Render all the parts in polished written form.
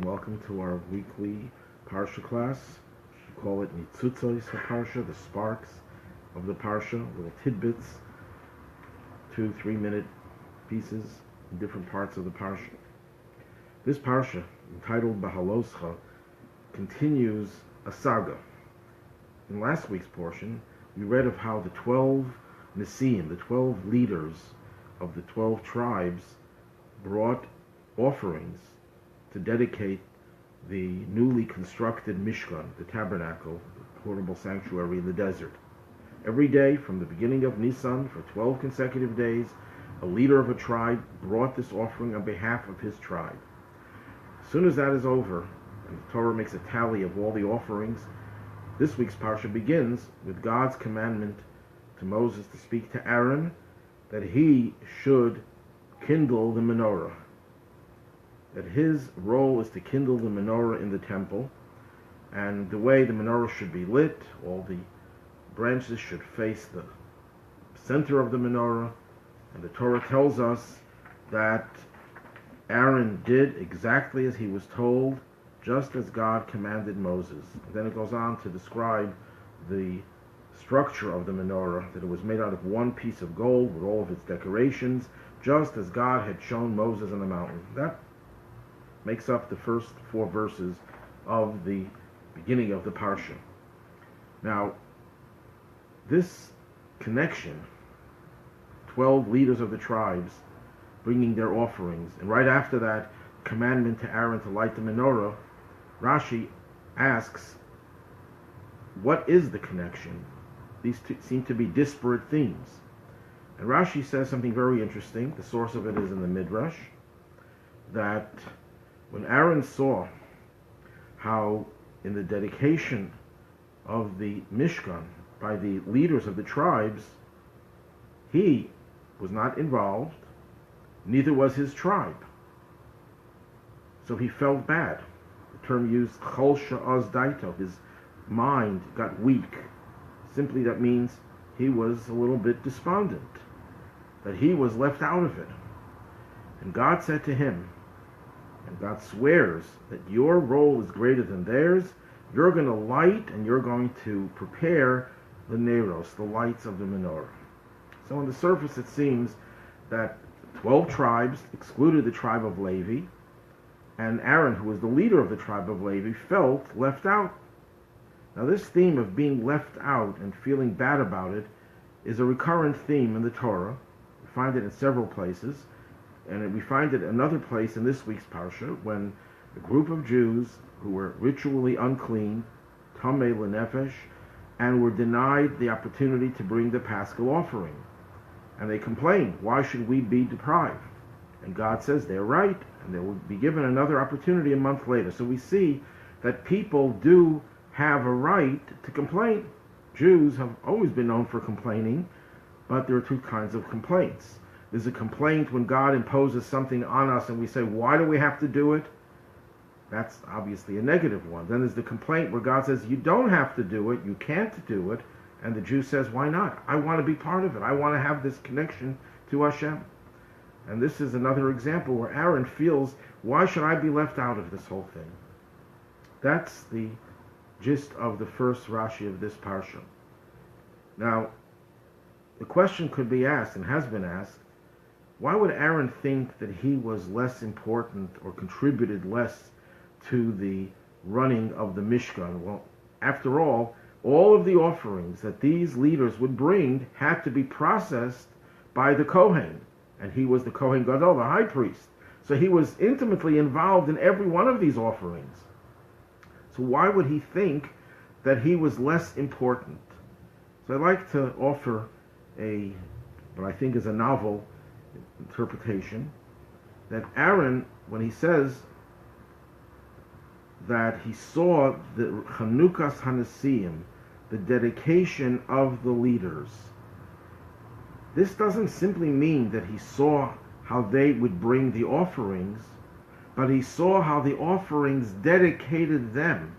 welcome to our weekly Parsha class. We call it Nitzutzos Parsha, the sparks of the Parsha, little tidbits, 2-3 minute pieces in different parts of the Parsha. This Parsha, entitled Beha'aloscha, continues a saga. In last week's portion, we read of how the 12 Nesiim, the 12 leaders of the 12 tribes, brought offerings to dedicate the newly constructed Mishkan, the tabernacle, the portable sanctuary in the desert. Every day, from the beginning of Nisan, for 12 consecutive days, a leader of a tribe brought this offering on behalf of his tribe. As soon as that is over, and the Torah makes a tally of all the offerings, this week's Parsha begins with God's commandment to Moses to speak to Aaron that he should kindle the menorah. That his role is to kindle the menorah in the temple, and the way the menorah should be lit, all the branches should face the center of the menorah, and the Torah tells us that Aaron did exactly as he was told, just as God commanded Moses. And then it goes on to describe the structure of the menorah, that it was made out of one piece of gold with all of its decorations, just as God had shown Moses on the mountain. That makes up the first 4 verses of the beginning of the Parsha. Now, this connection, 12 leaders of the tribes bringing their offerings, and right after that, commandment to Aaron to light the menorah, Rashi asks, what is the connection? These two seem to be disparate themes. And Rashi says something very interesting. The source of it is in the Midrash, that when Aaron saw how in the dedication of the Mishkan by the leaders of the tribes, he was not involved, neither was his tribe. So he felt bad. The term used, chol she'oz daito, his mind got weak. Simply that means he was a little bit despondent, that he was left out of it. And God said to him, and God swears that your role is greater than theirs. You're going to light and you're going to prepare the neros, the lights of the menorah. So on the surface it seems that 12 tribes excluded the tribe of Levi, and Aaron, who was the leader of the tribe of Levi, felt left out. Now this theme of being left out and feeling bad about it is a recurrent theme in the Torah. We find it in several places. And we find it another place in this week's Parsha, when a group of Jews who were ritually unclean, tamei lenefesh, and were denied the opportunity to bring the Paschal offering. And they complained, why should we be deprived? And God says they're right, and they will be given another opportunity a month later. So we see that people do have a right to complain. Jews have always been known for complaining, but there are 2 kinds of complaints. There's a complaint when God imposes something on us and we say, why do we have to do it? That's obviously a negative one. Then there's the complaint where God says, you don't have to do it, you can't do it, and the Jew says, why not? I want to be part of it. I want to have this connection to Hashem. And this is another example where Aaron feels, why should I be left out of this whole thing? That's the gist of the first Rashi of this Parsha. Now, the question could be asked, and has been asked, why would Aaron think that he was less important or contributed less to the running of the Mishkan? Well, after all of the offerings that these leaders would bring had to be processed by the Kohen, and he was the Kohen Gadol, the high priest. So he was intimately involved in every one of these offerings. So why would he think that he was less important? So I'd like to offer what I think is a novel interpretation, that Aaron, when he says that he saw the Chanukas Hanesiim, the dedication of the leaders, this doesn't simply mean that he saw how they would bring the offerings, but he saw how the offerings dedicated them.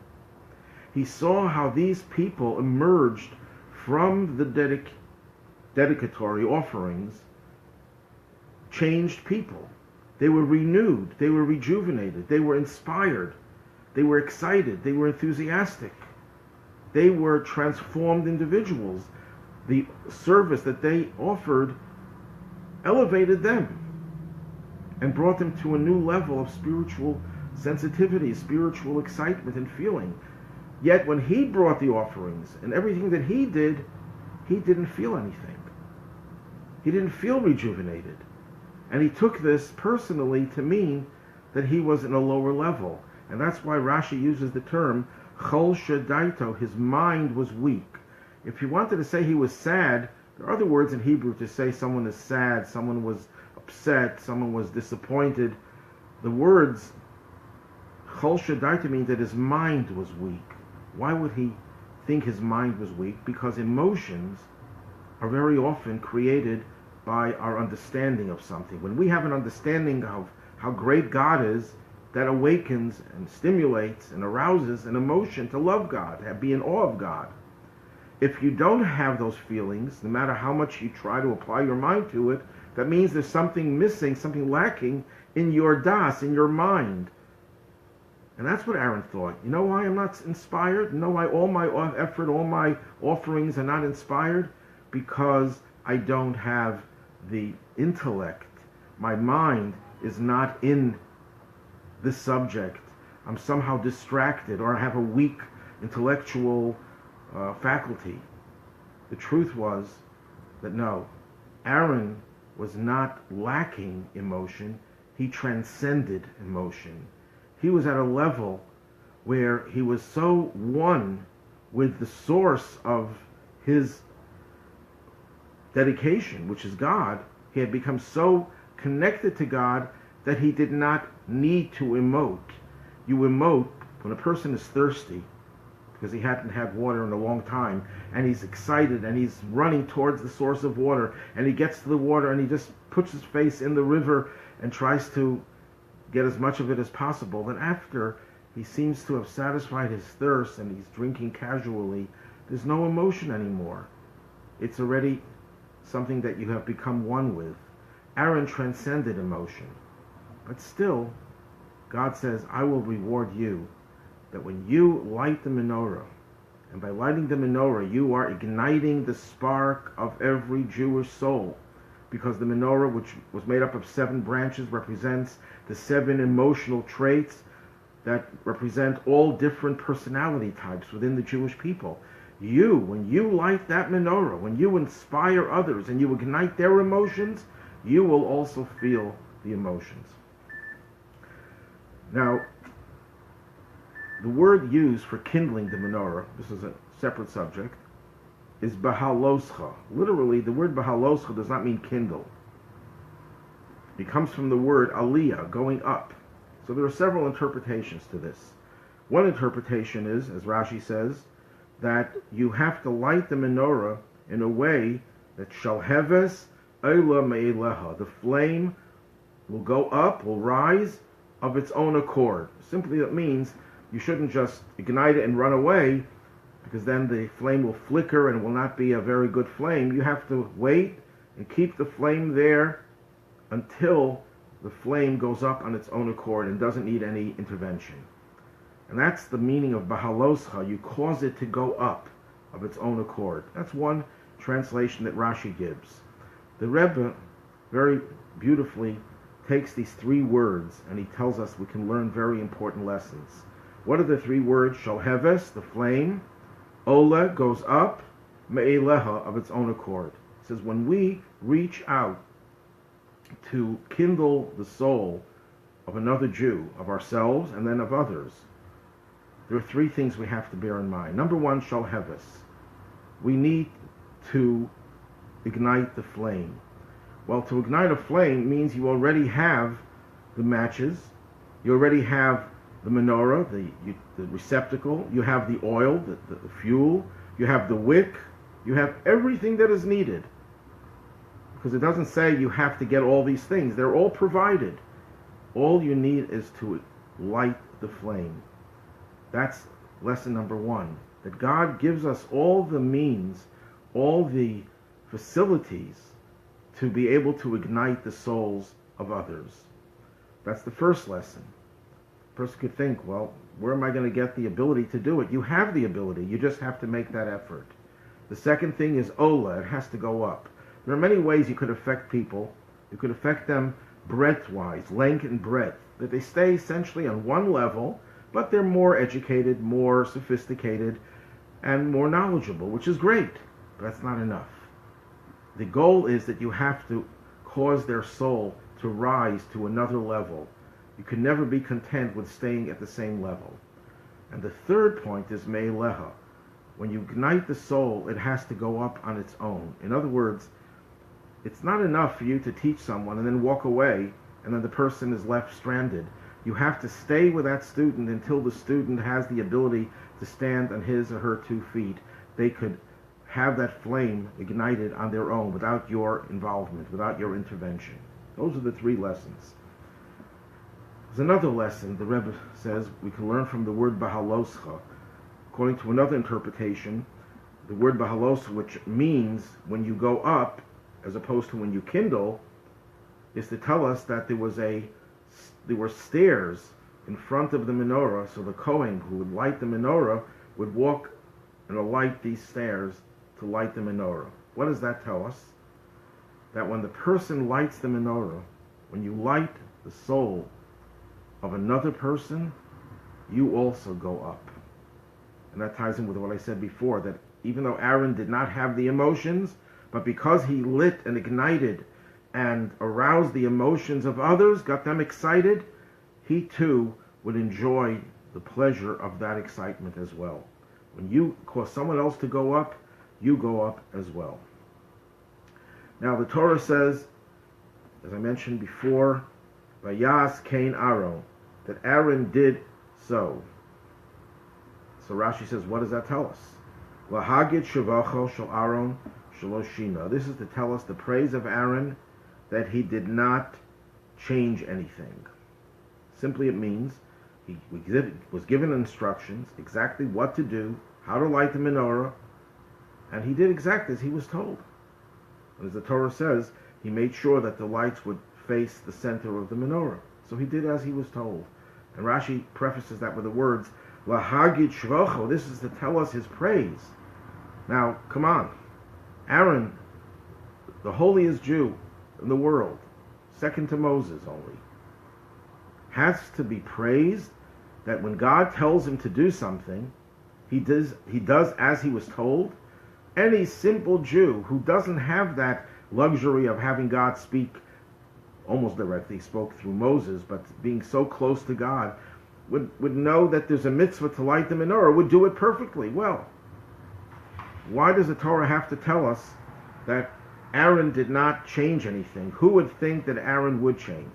He saw how these people emerged from the dedicatory offerings changed people. They were renewed. They were rejuvenated. They were inspired. They were excited. They were enthusiastic. They were transformed individuals. The service that they offered elevated them and brought them to a new level of spiritual sensitivity, spiritual excitement and feeling. Yet when he brought the offerings and everything that he didn't feel anything. He didn't feel rejuvenated. And he took this personally to mean that he was in a lower level. And that's why Rashi uses the term chol shedaito, his mind was weak. If you wanted to say he was sad, there are other words in Hebrew to say someone is sad, someone was upset, someone was disappointed. The words chol shedaito means that his mind was weak. Why would he think his mind was weak? Because emotions are very often created by our understanding of something. When we have an understanding of how great God is, that awakens and stimulates and arouses an emotion to love God, to be in awe of God. If you don't have those feelings, no matter how much you try to apply your mind to it, that means there's something missing, something lacking in your das, in your mind. And that's what Aaron thought. You know why I'm not inspired? You know why all my effort, all my offerings are not inspired? Because I don't have the intellect. My mind is not in this subject. I'm somehow distracted, or I have a weak intellectual faculty. The truth was that no, Aaron was not lacking emotion. He transcended emotion. He was at a level where he was so one with the source of his dedication, which is God. He had become so connected to God that he did not need to emote. You emote when a person is thirsty because he hadn't had water in a long time, and he's excited and he's running towards the source of water, and he gets to the water and he just puts his face in the river and tries to get as much of it as possible. Then after he seems to have satisfied his thirst and he's drinking casually, there's no emotion anymore. It's already something that you have become one with. Aaron transcended emotion. But still, God says, I will reward you, that when you light the menorah, and by lighting the menorah, you are igniting the spark of every Jewish soul, because the menorah, which was made up of 7 branches, represents the 7 emotional traits that represent all different personality types within the Jewish people. You, when you light that menorah, when you inspire others and you ignite their emotions, you will also feel the emotions. Now, the word used for kindling the menorah, this is a separate subject, is Beha'aloscha. Literally, the word Beha'aloscha does not mean kindle. It comes from the word aliyah, going up. So there are several interpretations to this. One interpretation is, as Rashi says, that you have to light the menorah in a way that shalheves oila me'eleha. The flame will go up, will rise of its own accord. Simply that means you shouldn't just ignite it and run away, because then the flame will flicker and will not be a very good flame. You have to wait and keep the flame there until the flame goes up on its own accord and doesn't need any intervention. And that's the meaning of Beha'aloscha. You cause it to go up of its own accord. That's one translation that Rashi gives. The Rebbe very beautifully takes these 3 words and he tells us we can learn very important lessons. What are the 3 words? Shalheves, the flame. Ola, goes up. Me'eleha, of its own accord. It says when we reach out to kindle the soul of another Jew, of ourselves and then of others, there are 3 things we have to bear in mind. Number 1, shalheves. We need to ignite the flame. Well, to ignite a flame means you already have the matches, you already have the menorah, the receptacle, you have the oil, the fuel, you have the wick, you have everything that is needed. Because it doesn't say you have to get all these things. They're all provided. All you need is to light the flame. That's lesson number 1. That God gives us all the means, all the facilities to be able to ignite the souls of others. That's the first lesson. A person could think, well, where am I going to get the ability to do it? You have the ability. You just have to make that effort. The second thing is Ola. It has to go up. There are many ways you could affect people. You could affect them breadth-wise, length and breadth, that they stay essentially on one level, but they're more educated, more sophisticated, and more knowledgeable, which is great, but that's not enough. The goal is that you have to cause their soul to rise to another level. You can never be content with staying at the same level. And the third point is Me'eleha. When you ignite the soul, it has to go up on its own. In other words, it's not enough for you to teach someone and then walk away and then the person is left stranded. You have to stay with that student until the student has the ability to stand on his or her 2 feet. They could have that flame ignited on their own without your involvement, without your intervention. Those are the 3 lessons. There's another lesson the Rebbe says we can learn from the word Beha'aloscha. According to another interpretation, the word Beha'aloscha, which means when you go up, as opposed to when you kindle, is to tell us that there were stairs in front of the menorah, so the Kohen who would light the menorah would walk and alight these stairs to light the menorah. What does that tell us? That when the person lights the menorah, when you light the soul of another person, you also go up. And that ties in with what I said before, that even though Aaron did not have the emotions, but because he lit and ignited and aroused the emotions of others, got them excited, he too would enjoy the pleasure of that excitement as well. When you cause someone else to go up, you go up as well. Now the Torah says, as I mentioned before, Vayas Kain Aaron, that Aaron did so. So Rashi says, what does that tell us? Lahagid Shavacho Shel Aaron Shaloshina. This is to tell us the praise of Aaron, that he did not change anything. Simply it means he was given instructions, exactly what to do, how to light the menorah, and he did exactly as he was told. And as the Torah says, he made sure that the lights would face the center of the menorah. So he did as he was told. And Rashi prefaces that with the words, Lahagid Shvocho. This is to tell us his praise. Now, come on. Aaron, the holiest Jew in the world, second to Moses only, has to be praised that when God tells him to do something, he does as he was told. Any simple Jew who doesn't have that luxury of having God speak almost directly, he spoke through Moses, but being so close to God, would know that there's a mitzvah to light the menorah, would do it perfectly well. Why does the Torah have to tell us that Aaron did not change anything? Who would think that Aaron would change?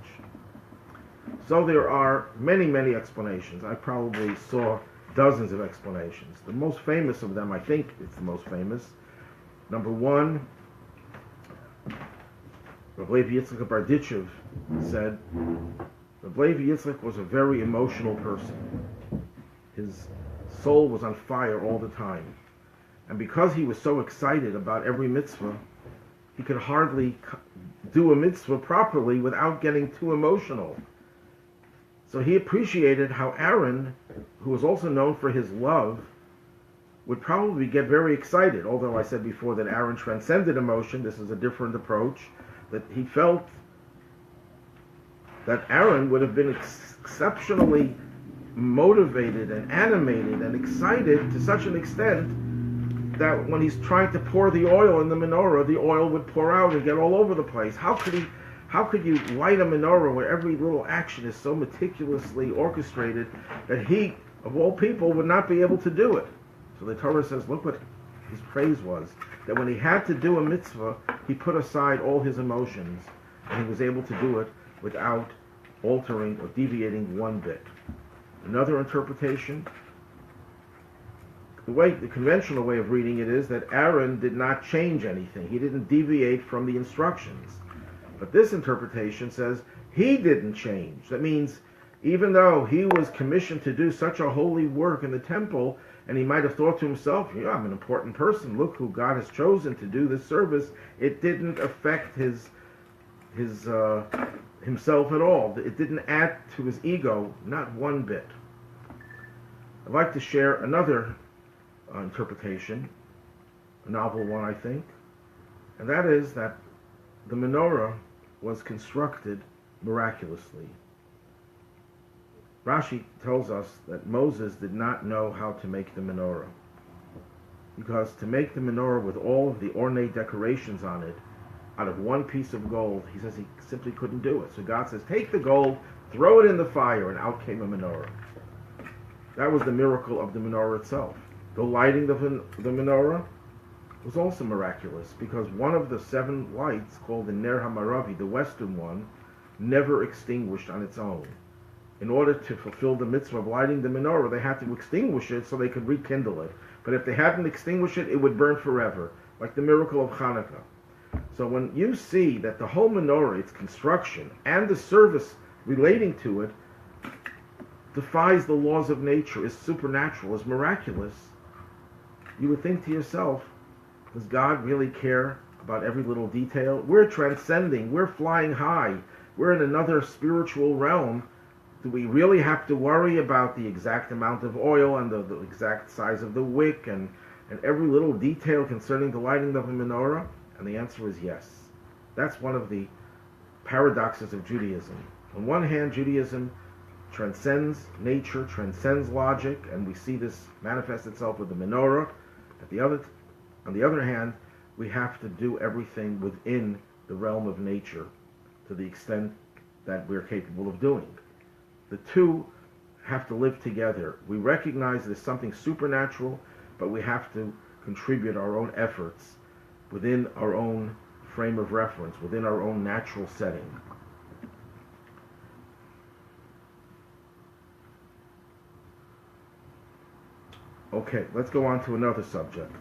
So there are many, many explanations. I probably saw dozens of explanations. The most famous of them, I think it's the most famous. Number one, Rav Levi Yitzchak of Berditchev said, Rav Levi Yitzchak was a very emotional person. His soul was on fire all the time. And because he was so excited about every mitzvah, he could hardly do a mitzvah properly without getting too emotional. So he appreciated how Aaron, who was also known for his love, would probably get very excited. Although I said before that Aaron transcended emotion, this is a different approach, that he felt that Aaron would have been exceptionally motivated and animated and excited to such an extent that when he's trying to pour the oil in the menorah, the oil would pour out and get all over the place. How could you light a menorah where every little action is so meticulously orchestrated that he, of all people, would not be able to do it? So the Torah says, look what his praise was, that when he had to do a mitzvah, he put aside all his emotions, and he was able to do it without altering or deviating one bit. Another interpretation, the conventional way of reading it is that Aaron did not change anything. He didn't deviate from the instructions. But this interpretation says he didn't change. That means even though he was commissioned to do such a holy work in the temple, and he might have thought to himself, yeah, I'm an important person, look who God has chosen to do this service, it didn't affect his his himself at all. It didn't add to his ego, not one bit. I'd like to share another interpretation, a novel one, I think, and that is that the menorah was constructed miraculously. Rashi tells us that Moses did not know how to make the menorah, because to make the menorah with all of the ornate decorations on it out of one piece of gold, he says he simply couldn't do it. So God says, take the gold, throw it in the fire, and out came a menorah. That was the miracle of the menorah itself. The lighting of the menorah was also miraculous, because one of the 7 lights, called the Ner HaMaravi, the western one, never extinguished on its own. In order to fulfill the mitzvah of lighting the menorah, they had to extinguish it so they could rekindle it. But if they hadn't extinguished it, it would burn forever, like the miracle of Hanukkah. So when you see that the whole menorah, its construction, and the service relating to it, defies the laws of nature, is supernatural, is miraculous, you would think to yourself, does God really care about every little detail? We're transcending, we're flying high, we're in another spiritual realm. Do we really have to worry about the exact amount of oil and the exact size of the wick and every little detail concerning the lighting of a menorah? And the answer is yes. That's one of the paradoxes of Judaism. On one hand, Judaism transcends nature, transcends logic, and we see this manifest itself with the menorah. On the other hand, we have to do everything within the realm of nature to the extent that we're capable of doing. The two have to live together. We recognize there's something supernatural, but we have to contribute our own efforts within our own frame of reference, within our own natural setting. Okay, let's go on to another subject.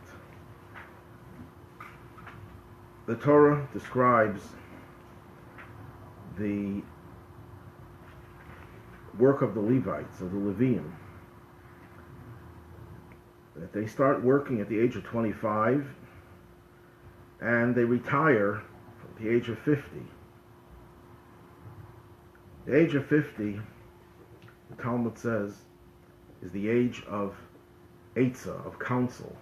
The Torah describes the work of the Levites, of the Leviim, that they start working at the age of 25 and they retire at the age of 50. The age of 50, the Talmud says, is the age of Eitzah, of counsel.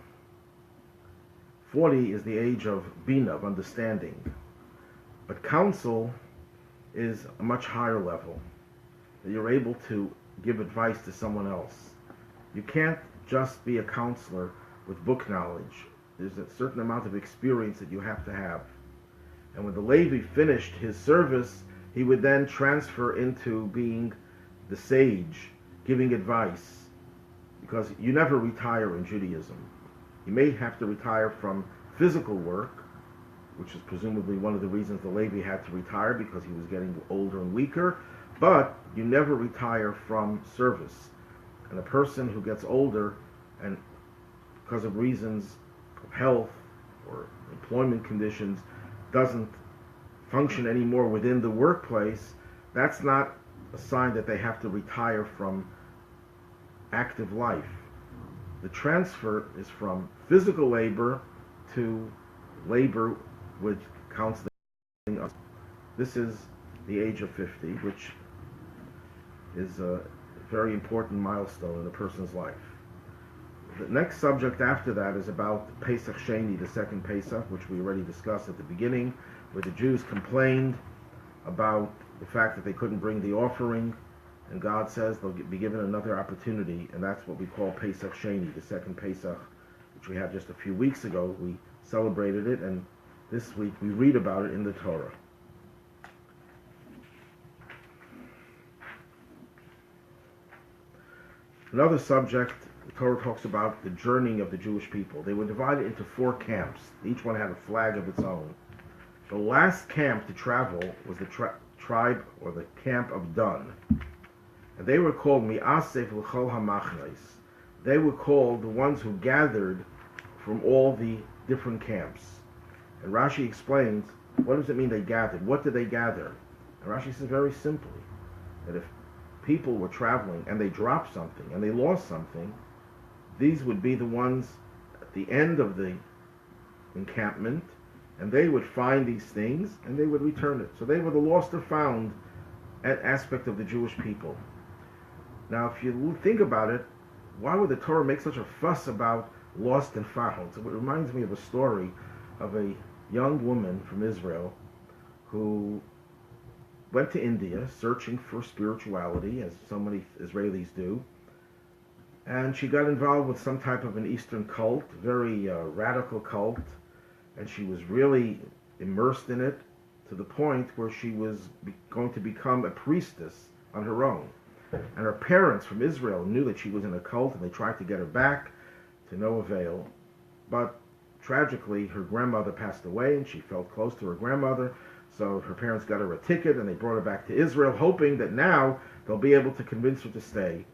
40 is the age of Bina, of understanding. But counsel is a much higher level, that you're able to give advice to someone else. You can't just be a counselor with book knowledge. There's a certain amount of experience that you have to have. And when the Levi finished his service, he would then transfer into being the sage, giving advice. Because you never retire in Judaism. You may have to retire from physical work, which is presumably one of the reasons the Levi had to retire, because he was getting older and weaker, but you never retire from service. And a person who gets older and because of reasons of health or employment conditions doesn't function anymore within the workplace, that's not a sign that they have to retire from active life. The transfer is from physical labor to labor with counseling us. This is the age of 50, which is a very important milestone in a person's life. The next subject after that is about Pesach Chaney, the second Pesach, which we already discussed at the beginning, where the Jews complained about the fact that they couldn't bring the offering, and God says they'll be given another opportunity, and that's what we call Pesach Chaney, the second Pesach, which we had just a few weeks ago. We celebrated it, and this week we read about it in the Torah. Another subject, the Torah talks about the journeying of the Jewish people. They were divided into 4 camps. Each one had a flag of its own. The last camp to travel was the tribe, or the camp of Dan. And they were called Mi'asef L'chol HaMachnes. They were called the ones who gathered from all the different camps. And Rashi explains, what does it mean they gathered? What did they gather? And Rashi says very simply, that if people were traveling and they dropped something and they lost something, these would be the ones at the end of the encampment, and they would find these things and they would return it. So they were the lost or found aspect of the Jewish people. Now, if you think about it, why would the Torah make such a fuss about lost and found? So it reminds me of a story of a young woman from Israel who went to India searching for spirituality, as so many Israelis do, and she got involved with some type of an Eastern cult, very radical cult, and she was really immersed in it to the point where she was going to become a priestess on her own. And her parents from Israel knew that she was in a cult, and they tried to get her back, to no avail. But tragically, her grandmother passed away, and she felt close to her grandmother, so her parents got her a ticket, and they brought her back to Israel, hoping that now they'll be able to convince her to stay.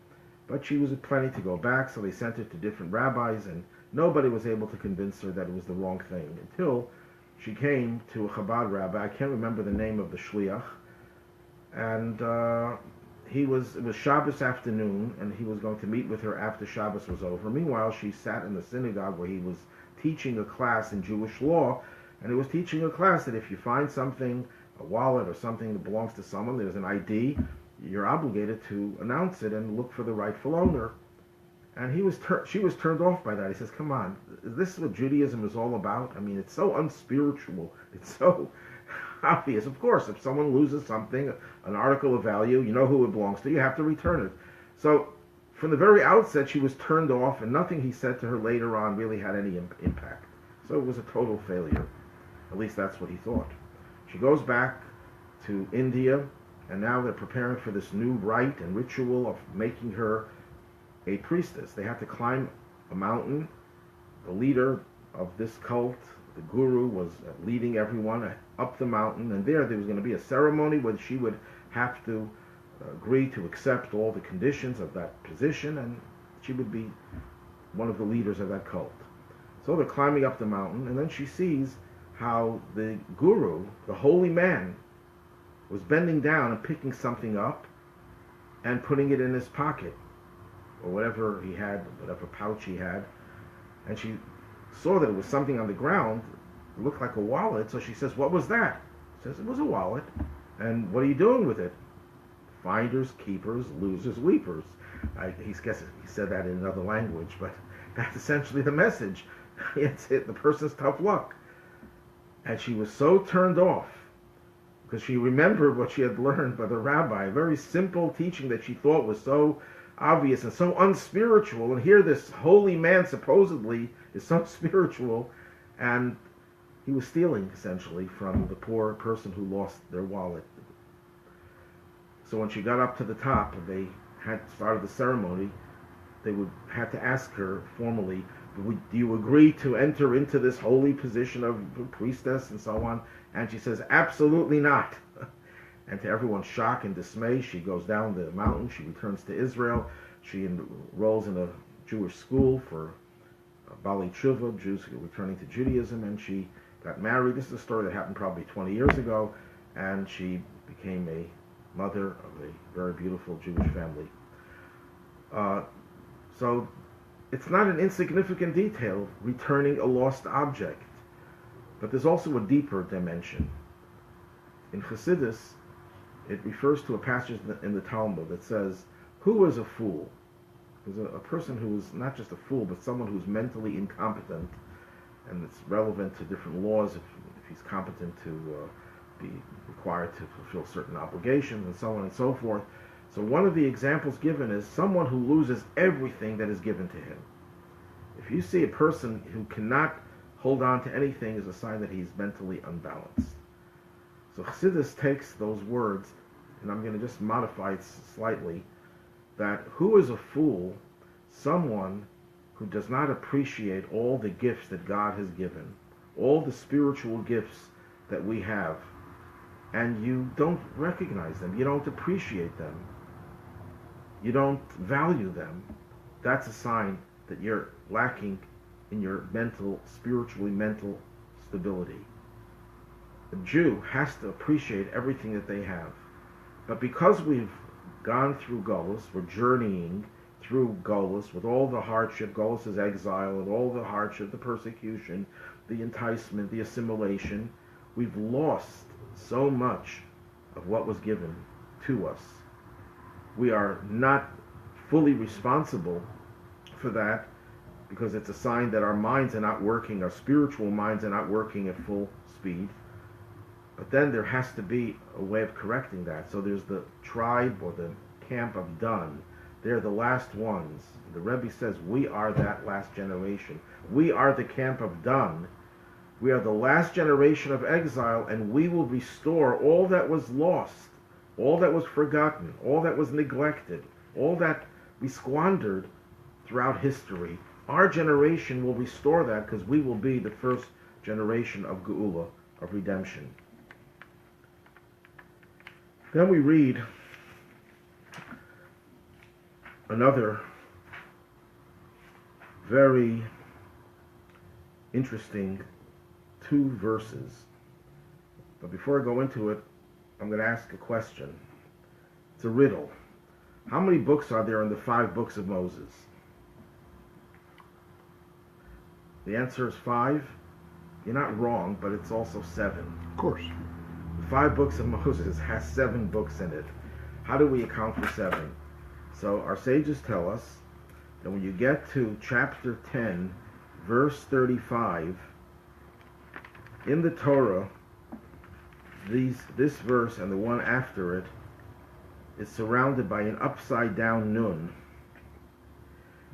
But she was planning to go back, so they sent her to different rabbis, and nobody was able to convince her that it was the wrong thing, until she came to a Chabad rabbi. I can't remember the name of the shliach, and it was Shabbos afternoon, and he was going to meet with her after Shabbos was over. Meanwhile, she sat in the synagogue where he was teaching a class in Jewish law, and he was teaching a class that if you find something, a wallet or something that belongs to someone, there's an ID, you're obligated to announce it and look for the rightful owner. And she was turned off by that. He says, come on, is this what Judaism is all about? I mean, it's so unspiritual. It's so obvious. Of course, if someone loses something, an article of value, you know who it belongs to, you have to return it. So from the very outset, she was turned off, and nothing he said to her later on really had any impact. So it was a total failure. At least that's what he thought. She goes back to India, and now they're preparing for this new rite and ritual of making her a priestess. They have to climb a mountain. The leader of this cult, the guru, was leading everyone up the mountain, and there was going to be a ceremony where she would have to agree to accept all the conditions of that position, and she would be one of the leaders of that cult. So they're climbing up the mountain, and then she sees how the guru, the holy man, was bending down and picking something up and putting it in his pocket, or whatever he had, whatever pouch he had, and she saw that it was something on the ground. It looked like a wallet, so she says, what was that? He says, it was a wallet. And what are you doing with it? Finders, keepers, losers, weepers. He said that in another language, but that's essentially the message. It's it. The person's tough luck. And she was so turned off, because she remembered what she had learned by the rabbi, a very simple teaching that she thought was so obvious and so unspiritual, and here this holy man supposedly is so spiritual, and he was stealing essentially from the poor person who lost their wallet. So when she got up to the top and they had started the ceremony, they had to ask her formally, do you agree to enter into this holy position of priestess and so on? And she says, absolutely not. And to everyone's shock and dismay, she goes down the mountain. She returns to Israel. She enrolls in a Jewish school for Bali Tshuva, Jews returning to Judaism, and she got married. This is a story that happened probably 20 years ago, and she became a mother of a very beautiful Jewish family. So it's not an insignificant detail, returning a lost object, but there's also a deeper dimension. In Chassidus, it refers to a passage in the Talmud that says, who is a fool? There's a person who is not just a fool, but someone who's mentally incompetent, and it's relevant to different laws if he's competent to be required to fulfill certain obligations and so on and so forth. So one of the examples given is someone who loses everything that is given to him. If you see a person who cannot hold on to anything, is a sign that he's mentally unbalanced. So Chassidus takes those words, and I'm going to just modify it slightly, that who is a fool? Someone who does not appreciate all the gifts that God has given, all the spiritual gifts that we have, and you don't recognize them, you don't appreciate them, you don't value them. That's a sign that you're lacking in your spiritually mental stability. A Jew has to appreciate everything that they have. But because we've gone through Golus, we're journeying through Golus with all the hardship. Golus is exile, with all the hardship, the persecution, the enticement, the assimilation. We've lost so much of what was given to us. We are not fully responsible for that because it's a sign that our minds are not working, our spiritual minds are not working at full speed. But then there has to be a way of correcting that. So there's the tribe or the camp of Dan. They're the last ones. The Rebbe says we are that last generation. We are the camp of Dan. We are the last generation of exile, and we will restore all that was lost, all that was forgotten, all that was neglected, all that we squandered throughout history. Our generation will restore that because we will be the first generation of Geula, of redemption. Then we read another very interesting 2 verses. But before I go into it, I'm going to ask a question. It's a riddle. How many books are there in the 5 books of Moses? The answer is 5. You're not wrong, but it's also 7. Of course. The 5 books of Moses has 7 books in it. How do we account for 7? So our sages tell us that when you get to chapter 10, verse 35, in the Torah, this verse and the one after it is surrounded by an upside down nun.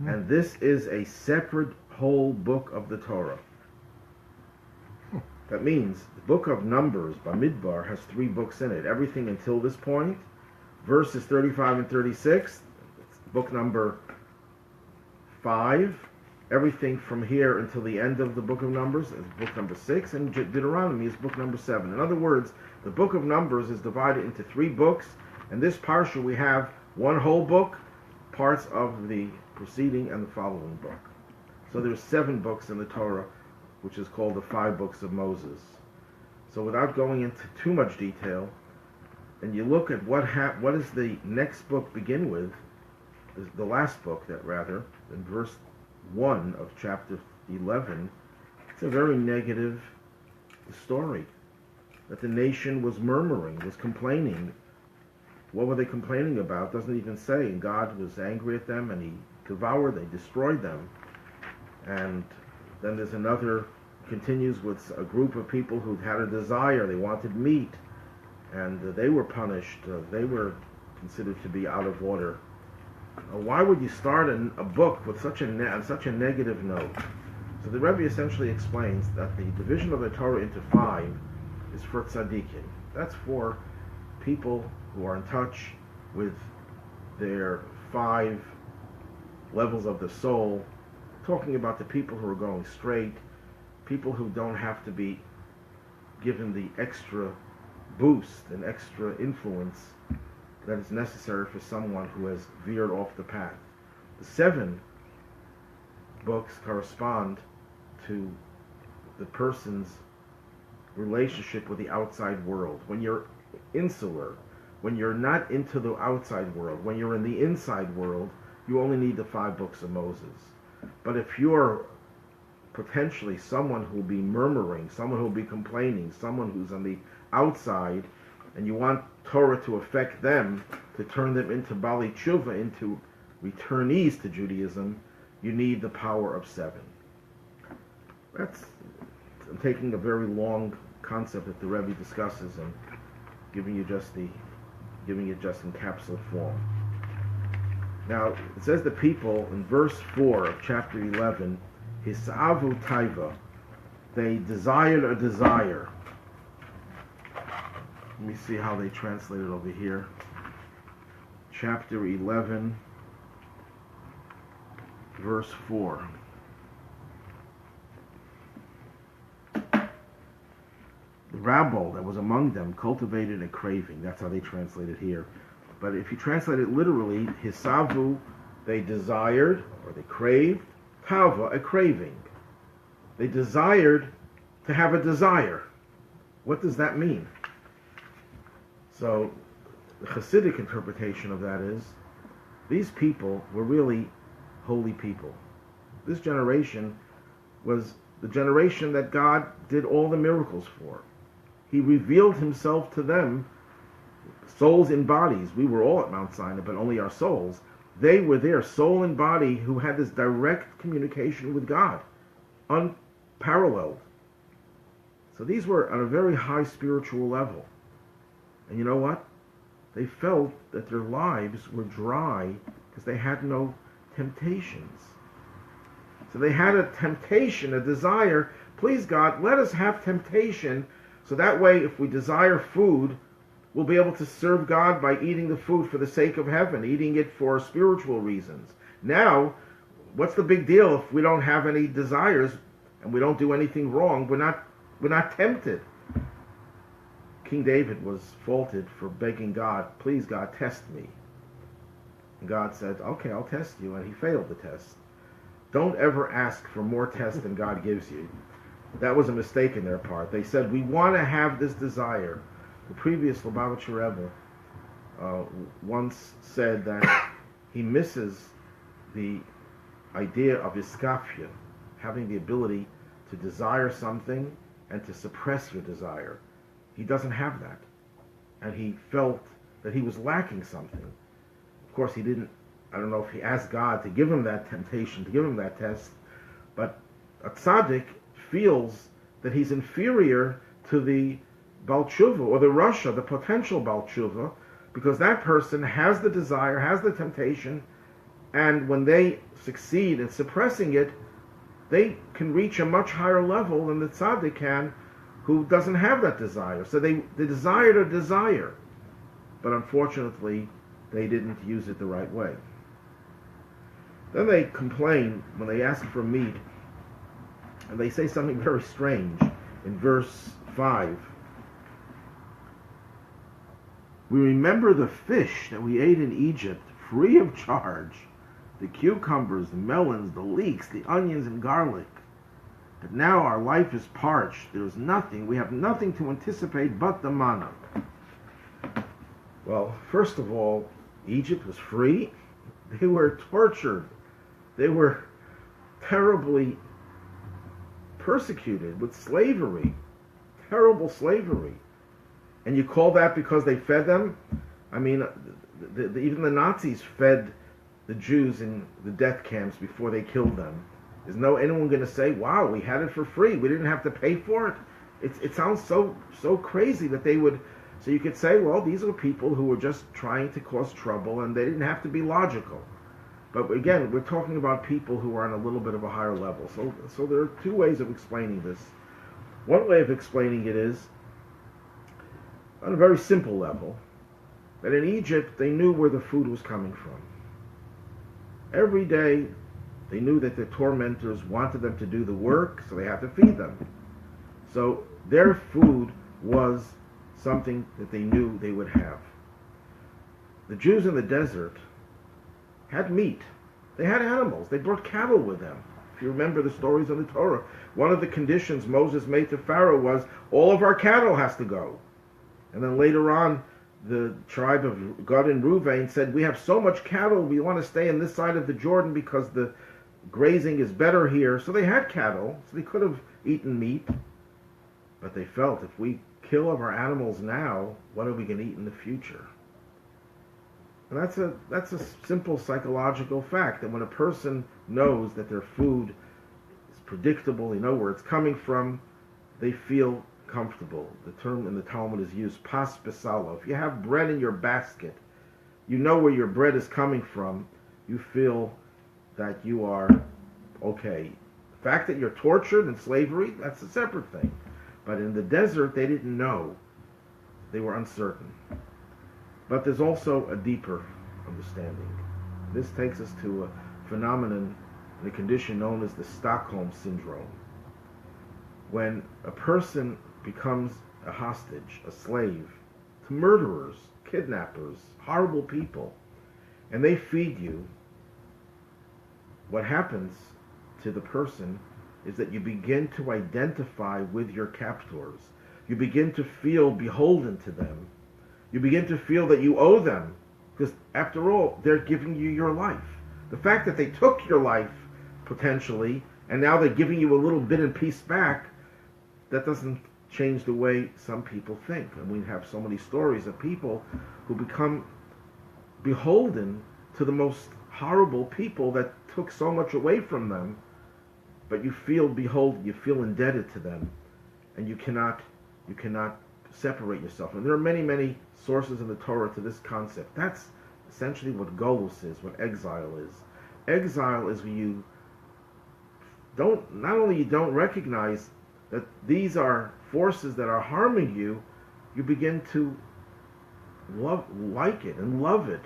And this is a separate whole book of the Torah. That means the book of Numbers, Bamidbar, has 3 books in it. Everything until this point, verses 35 and 36, book number 5. Everything from here until the end of the book of Numbers is book number 6, and Deuteronomy is book number 7. In other words, the book of Numbers is divided into 3 books, and this Parsha we have one whole book, parts of the preceding and the following book. So there's 7 books in the Torah, which is called the 5 books of Moses. So without going into too much detail, and you look at what does the next book begin with, the last book, that rather, in verse 1 of chapter 11, it's a very negative story. That the nation was murmuring, was complaining. What were they complaining about? Doesn't even say. And God was angry at them, and he devoured, they destroyed them. And then there's another, continues with a group of people who had a desire, they wanted meat, and they were punished. They were considered to be out of order. Why would you start a book with such a negative note? So the Rebbe essentially explains that the division of the Torah into 5 is for tzaddikim. That's for people who are in touch with their 5 levels of the soul, talking about the people who are going straight, people who don't have to be given the extra boost and extra influence that is necessary for someone who has veered off the path. The 7 books correspond to the person's relationship with the outside world. When you're insular, when you're not into the outside world, when you're in the inside world, you only need the 5 books of Moses. But if you're potentially someone who will be murmuring, someone who will be complaining, someone who's on the outside, and you want Torah to affect them, to turn them into Bali Tshuva, into returnees to Judaism, you need the power of 7. I'm taking a very long concept that the Rebbe discusses and giving it just in capsule form. Now, it says the people in verse 4 of chapter 11, Hisavu Taiva, they desired a desire. Let me see how they translate it over here. Chapter 11, verse 4. The rabble that was among them cultivated a craving. That's how they translate it here. But if you translate it literally, hisavu, they desired, or they craved, tava, a craving. They desired to have a desire. What does that mean? So, the Hasidic interpretation of that is, these people were really holy people. This generation was the generation that God did all the miracles for. He revealed himself to them, souls in bodies. We were all at Mount Sinai, but only our souls. They were there, soul and body, who had this direct communication with God, unparalleled. So these were on a very high spiritual level. And you know what? They felt that their lives were dry because they had no temptations. So they had a temptation, a desire. Please God, let us have temptation, so that way if we desire food, we'll be able to serve God by eating the food for the sake of heaven, eating it for spiritual reasons. Now, what's the big deal if we don't have any desires and we don't do anything wrong? We're not tempted. King David was faulted for begging God, please God, test me. And God said, okay, I'll test you, and he failed the test. Don't ever ask for more tests than God gives you. That was a mistake in their part. They said, we want to have this desire. The previous Belzer Rebbe once said that he misses the idea of iskafia, having the ability to desire something and to suppress your desire. He doesn't have that. And he felt that he was lacking something. Of course, he didn't, I don't know if he asked God to give him that temptation, to give him that test, but a tzaddik feels that he's inferior to the Baal Tshuva, or the Rasha, the potential Baal Tshuva, because that person has the desire, has the temptation, and when they succeed in suppressing it, they can reach a much higher level than the tzaddik can, who doesn't have that desire. So they desired a desire, but unfortunately, they didn't use it the right way. Then they complain when they ask for meat, and they say something very strange in verse 5. We remember the fish that we ate in Egypt free of charge, the cucumbers, the melons, the leeks, the onions and garlic. But now our life is parched. There is nothing. We have nothing to anticipate but the manna. Well, first of all, Egypt was free. They were tortured. They were terribly persecuted with slavery. Terrible slavery. And you call that because they fed them? I mean, even the Nazis fed the Jews in the death camps before they killed them. Is anyone going to say, wow, we had it for free, we didn't have to pay for it? It sounds so crazy that they would. So you could say, well, these are people who were just trying to cause trouble, and they didn't have to be logical. But again, we're talking about people who are on a little bit of a higher level. So there are two ways of explaining this. One way of explaining it is, on a very simple level, that in Egypt they knew where the food was coming from. Every day they knew that the tormentors wanted them to do the work, so they had to feed them. So their food was something that they knew they would have. The Jews in the desert had meat. They had animals. They brought cattle with them. If you remember the stories of the Torah, one of the conditions Moses made to Pharaoh was, all of our cattle has to go. And then later on, the tribe of Gad and Reuven said, we have so much cattle, we want to stay on this side of the Jordan because the grazing is better here. So they had cattle, so they could have eaten meat. But they felt, if we kill our animals now, what are we going to eat in the future? And that's a simple psychological fact, that when a person knows that their food is predictable, they know where it's coming from, they feel comfortable. The term in the Talmud is used, pas besalo. If you have bread in your basket, you know where your bread is coming from, you feel that you are okay. The fact that you're tortured in slavery, that's a separate thing. But in the desert, they didn't know. They were uncertain. But there's also a deeper understanding. This takes us to a phenomenon, a condition known as the Stockholm Syndrome. When a person becomes a hostage, a slave, to murderers, kidnappers, horrible people, and they feed you, what happens to the person is that you begin to identify with your captors. You begin to feel beholden to them. You begin to feel that you owe them, because after all, they're giving you your life. The fact that they took your life, potentially, and now they're giving you a little bit and piece back. That doesn't change the way some people think. And we have so many stories of people who become beholden to the most horrible people that took so much away from them, but you feel beholden, you feel indebted to them, and you cannot separate yourself. And there are many, many sources in the Torah to this concept. That's essentially what golus is, what exile is. Exile is when you not only you don't recognize that these are forces that are harming you, you begin to like it and love it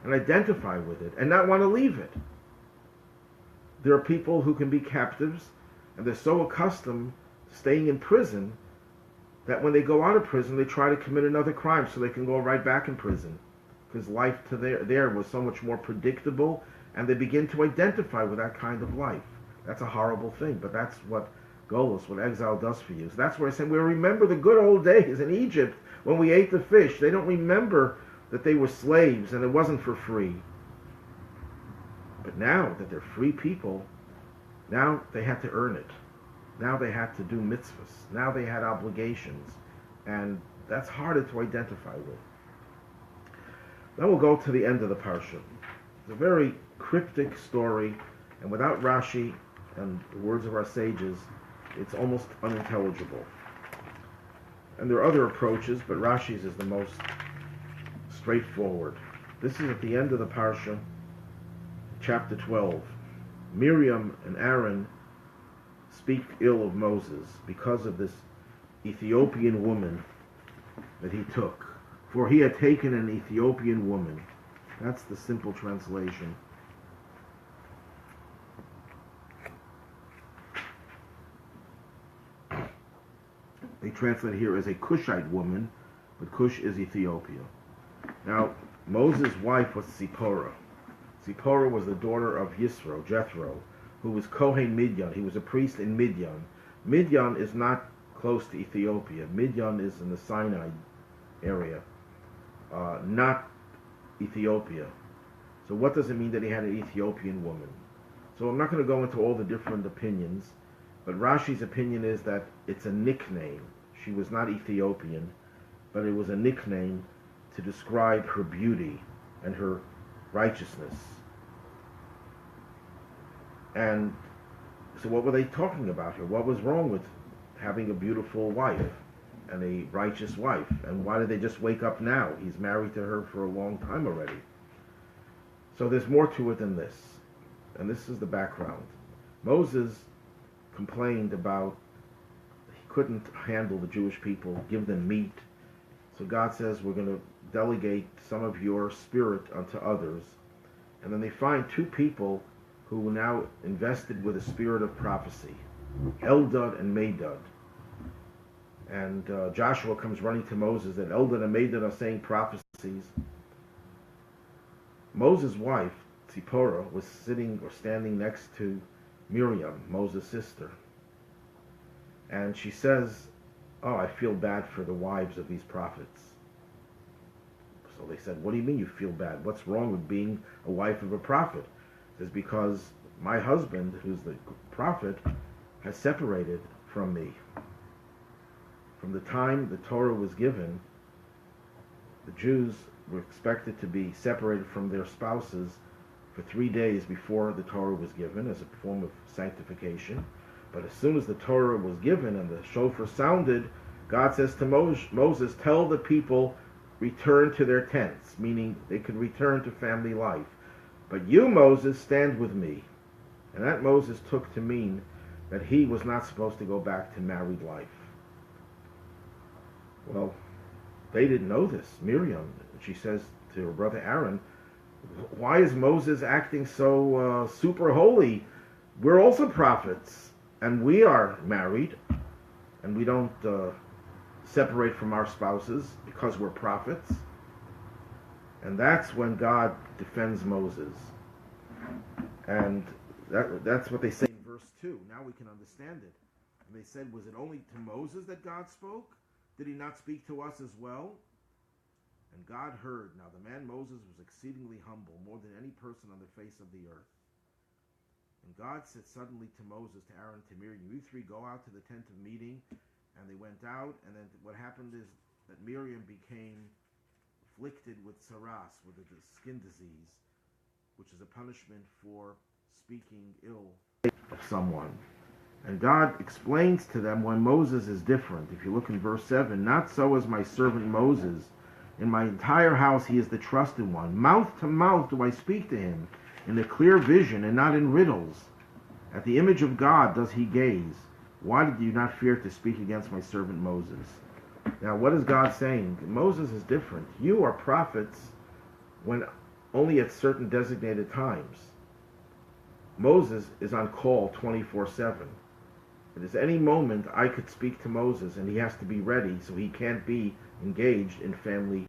and identify with it and not want to leave it. There are people who can be captives, and they're so accustomed to staying in prison that when they go out of prison, they try to commit another crime so they can go right back in prison, because life to there was so much more predictable, and they begin to identify with that kind of life. That's a horrible thing, but that's what golus, what exile does for you. So that's where I said we remember the good old days in Egypt when we ate the fish. They don't remember that they were slaves and it wasn't for free. But now that they're free people, now they had to earn it. Now they had to do mitzvahs. Now they had obligations. And that's harder to identify with. Then we'll go to the end of the Parsha. It's a very cryptic story, and without Rashi and the words of our sages, it's almost unintelligible. And there are other approaches, but Rashi's is the most straightforward. This is at the end of the Parsha, chapter 12. Miriam and Aaron speak ill of Moses because of this Ethiopian woman that he took. For he had taken an Ethiopian woman. That's the simple translation. They translate here as a Cushite woman, but Cush is Ethiopia. Now, Moses' wife was Zipporah. Zipporah was the daughter of Yisro, Jethro, who was Kohen Midian. He was a priest in Midian. Midian is not close to Ethiopia. Midian is in the Sinai area, not Ethiopia. So what does it mean that he had an Ethiopian woman? So I'm not going to go into all the different opinions, but Rashi's opinion is that it's a nickname. She was not Ethiopian, but it was a nickname to describe her beauty and her righteousness. And so what were they talking about here? What was wrong with having a beautiful wife and a righteous wife? And why did they just wake up now? He's married to her for a long time already. So there's more to it than this. And this is the background. Moses complained about he couldn't handle the Jewish people, give them meat. So God says, we're going to delegate some of your spirit unto others. And then they find two people who were now invested with a spirit of prophecy, Eldad and Medad. And Joshua comes running to Moses, and Eldad and Medad are saying prophecies. Moses' wife, Zipporah, was sitting or standing next to Miriam, Moses' sister. And she says, oh, I feel bad for the wives of these prophets. So they said, what do you mean you feel bad? What's wrong with being a wife of a prophet? It says, because my husband, who's the prophet, has separated from me. From the time the Torah was given, the Jews were expected to be separated from their spouses for 3 days before the Torah was given as a form of sanctification. But as soon as the Torah was given and the shofar sounded, God says to Moses, tell the people, return to their tents, meaning they could return to family life. But you, Moses, stand with me. And that Moses took to mean that he was not supposed to go back to married life. Well, they didn't know this. Miriam, she says to her brother Aaron, why is Moses acting so super holy? We're also prophets, and we are married, and we don't separate from our spouses because we're prophets. And that's when God defends Moses. And that's what they say in verse 2. Now we can understand it. And they said, was it only to Moses that God spoke? Did he not speak to us as well? And God heard. Now the man Moses was exceedingly humble, more than any person on the face of the earth. And God said suddenly to Moses, to Aaron, to Miriam, you three go out to the tent of meeting. And they went out, and then what happened is that Miriam became afflicted with saras, with a skin disease, which is a punishment for speaking ill of someone. And God explains to them why Moses is different. If you look in verse 7, not so is my servant Moses. In my entire house he is the trusted one. Mouth to mouth do I speak to him, in a clear vision and not in riddles. At the image of God does he gaze. Why did you not fear to speak against my servant Moses? Now, what is God saying? Moses is different. You are prophets when only at certain designated times. Moses is on call 24/7. At any moment, I could speak to Moses, and he has to be ready, so he can't be engaged in family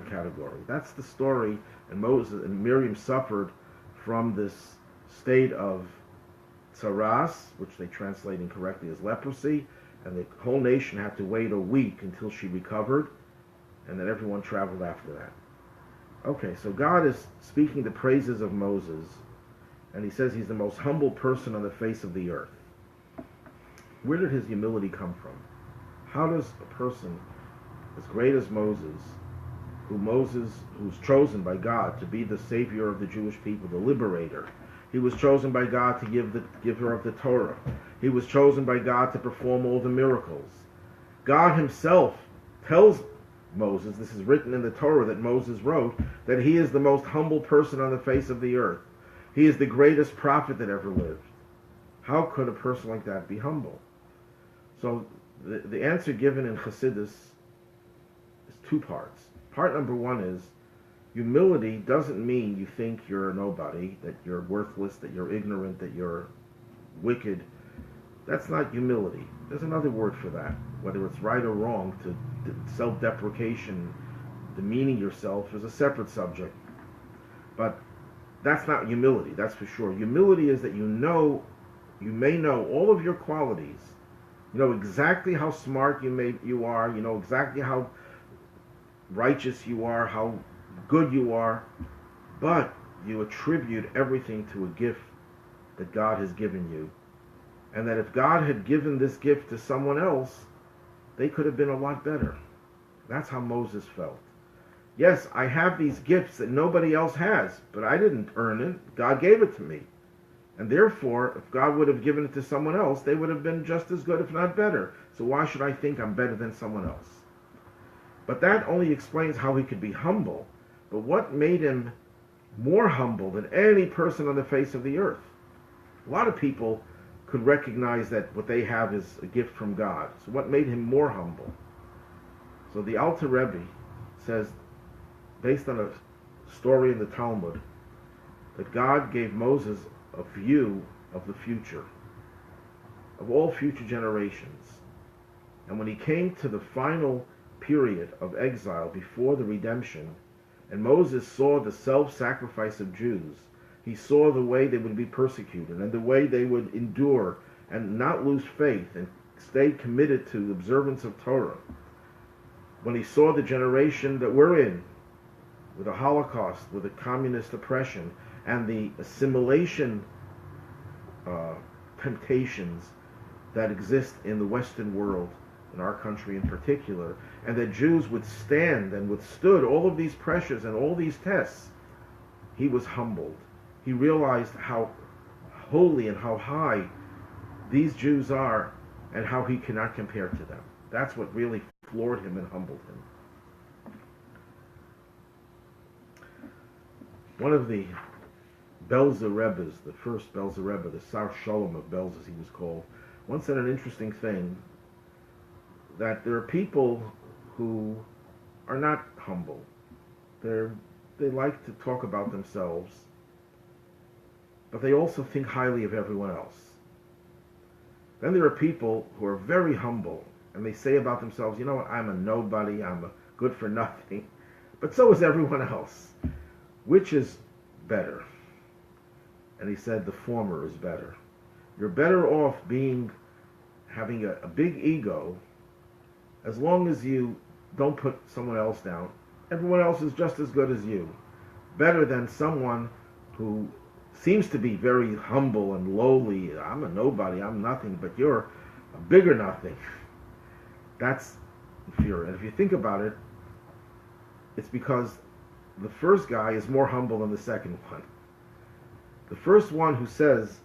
category. That's the story, and Moses and Miriam suffered from this state of saras, which they translate incorrectly as leprosy, and the whole nation had to wait a week until she recovered, and then everyone traveled after that. Okay, so God is speaking the praises of Moses, and he says he's the most humble person on the face of the earth. Where did his humility come from? How does a person as great as Moses, who's chosen by God to be the savior of the Jewish people, the liberator, he was chosen by God to give the giver of the Torah. He was chosen by God to perform all the miracles. God himself tells Moses, this is written in the Torah that Moses wrote, that he is the most humble person on the face of the earth. He is the greatest prophet that ever lived. How could a person like that be humble? So the answer given in Chassidus is two parts. Part number one is, humility doesn't mean you think you're a nobody, that you're worthless, that you're ignorant, that you're wicked. That's not humility. There's another word for that. Whether it's right or wrong, to self-deprecation, demeaning yourself is a separate subject. But that's not humility, that's for sure. Humility is that you may know all of your qualities. You know exactly how smart you are. You know exactly how righteous you are, how good you are, but you attribute everything to a gift that God has given you. And that if God had given this gift to someone else, they could have been a lot better. That's how Moses felt. Yes, I have these gifts that nobody else has, but I didn't earn it. God gave it to me. And therefore, if God would have given it to someone else, they would have been just as good, if not better. So why should I think I'm better than someone else? But that only explains how he could be humble. But what made him more humble than any person on the face of the earth? A lot of people could recognize that what they have is a gift from God. So what made him more humble? So the Alter Rebbe says, based on a story in the Talmud, that God gave Moses a view of the future, of all future generations. And when he came to the final period of exile before the redemption, and Moses saw the self-sacrifice of Jews, he saw the way they would be persecuted and the way they would endure and not lose faith and stay committed to the observance of Torah. When he saw the generation that we're in, with the Holocaust, with the communist oppression, and the assimilation temptations that exist in the Western world, in our country in particular, and that Jews would stand and withstood all of these pressures and all these tests, he was humbled. He realized how holy and how high these Jews are and how he cannot compare to them. That's what really floored him and humbled him. One of the Belzer Rebbes, the first Belzer Rebbe, the Sar Shalom of Belz, as he was called, once said an interesting thing, that there are people who are not humble. They like to talk about themselves, but they also think highly of everyone else. Then there are people who are very humble, and they say about themselves, you know what, I'm a nobody, I'm a good for nothing, but so is everyone else. Which is better? And he said the former is better. You're better off having a big ego, as long as you don't put someone else down. Everyone else is just as good as you. Better than someone who seems to be very humble and lowly. I'm a nobody, I'm nothing, but you're a bigger nothing. That's inferior. And if you think about it, it's because the first guy is more humble than the second one. The first one who says,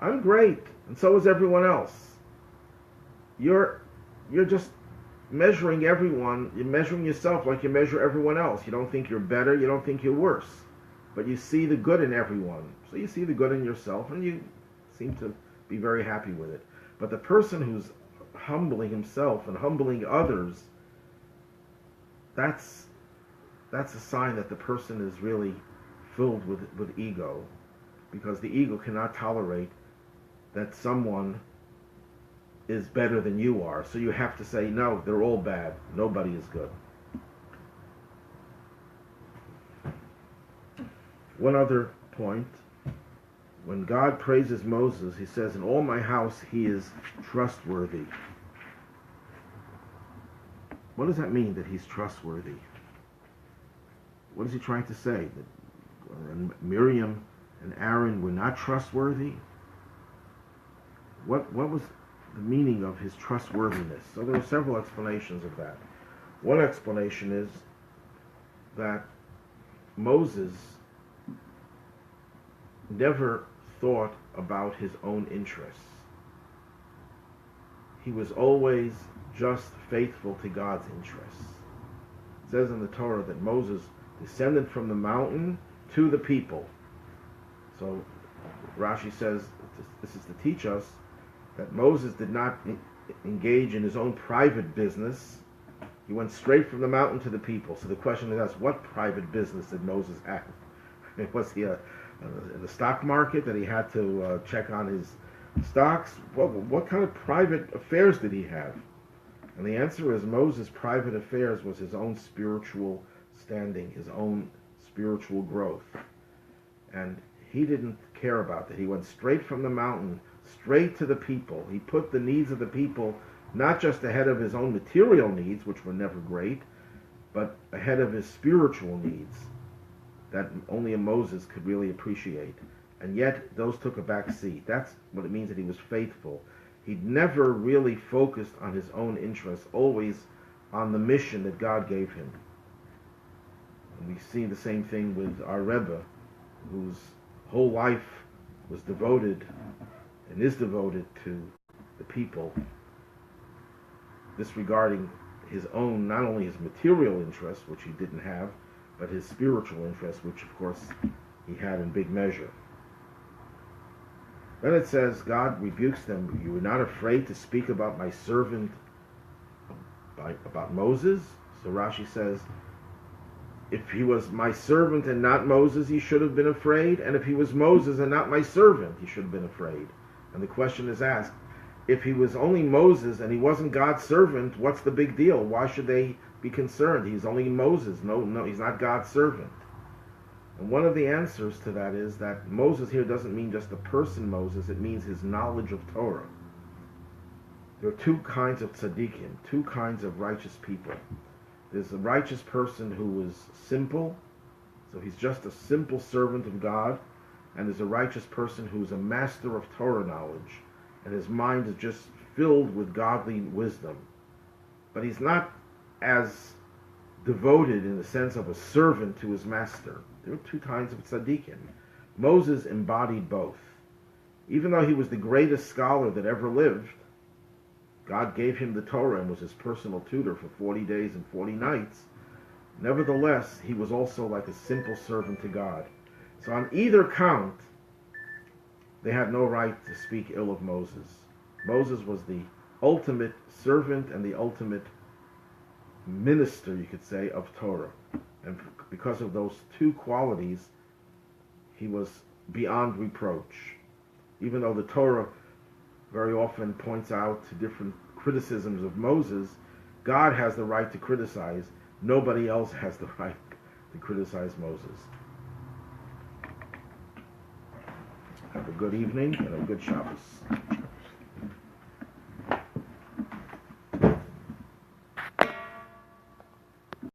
I'm great, and so is everyone else. You're just measuring everyone, you're measuring yourself like you measure everyone else. You don't think you're better, you don't think you're worse. But you see the good in everyone. So you see the good in yourself, and you seem to be very happy with it. But the person who's humbling himself and humbling others, that's a sign that the person is really filled with ego, because the ego cannot tolerate that someone is better than you are. So you have to say, no, they're all bad. Nobody is good. One other point. When God praises Moses, he says, in all my house he is trustworthy. What does that mean, that he's trustworthy? What is he trying to say? That Miriam and Aaron were not trustworthy? What was the meaning of his trustworthiness? So there are several explanations of that. One explanation is that Moses never thought about his own interests. He was always just faithful to God's interests. It says in the Torah that Moses descended from the mountain to the people. So Rashi says this is to teach us that Moses did not engage in his own private business. He went straight from the mountain to the people. So the question is asked, what private business did Moses have? Was he in the stock market that he had to check on his stocks? What kind of private affairs did he have? And the answer is Moses' private affairs was his own spiritual standing, his own spiritual growth. And he didn't care about that. He went straight from the mountain, straight to the people. He put the needs of the people not just ahead of his own material needs, which were never great, but ahead of his spiritual needs that only a Moses could really appreciate. And yet those took a back seat. That's what it means that he was faithful. He never really focused on his own interests, always on the mission that God gave him. And we see the same thing with our Rebbe, whose whole life was devoted and is devoted to the people, disregarding his own, not only his material interests, which he didn't have, but his spiritual interests, which of course he had in big measure. Then it says, God rebukes them, you were not afraid to speak about my servant, about Moses? So Rashi says, if he was my servant and not Moses, he should have been afraid. And if he was Moses and not my servant, he should have been afraid. And the question is asked, if he was only Moses and he wasn't God's servant, what's the big deal? Why should they be concerned? He's only Moses. No, he's not God's servant. And one of the answers to that is that Moses here doesn't mean just the person Moses, it means his knowledge of Torah. There are two kinds of tzaddikim, two kinds of righteous people. There's a righteous person who is simple, so he's just a simple servant of God, and there's a righteous person who's a master of Torah knowledge, and his mind is just filled with godly wisdom. But he's not as devoted in the sense of a servant to his master. There are two kinds of tzaddikim. Moses embodied both. Even though he was the greatest scholar that ever lived, God gave him the Torah and was his personal tutor for 40 days and 40 nights. Nevertheless, he was also like a simple servant to God. So on either count, they had no right to speak ill of Moses. Moses was the ultimate servant and the ultimate minister, you could say, of Torah. And because of those two qualities, he was beyond reproach. Even though the Torah very often points out to different criticisms of Moses, God has the right to criticize. Nobody else has the right to criticize Moses. Have a good evening and a good Shabbos.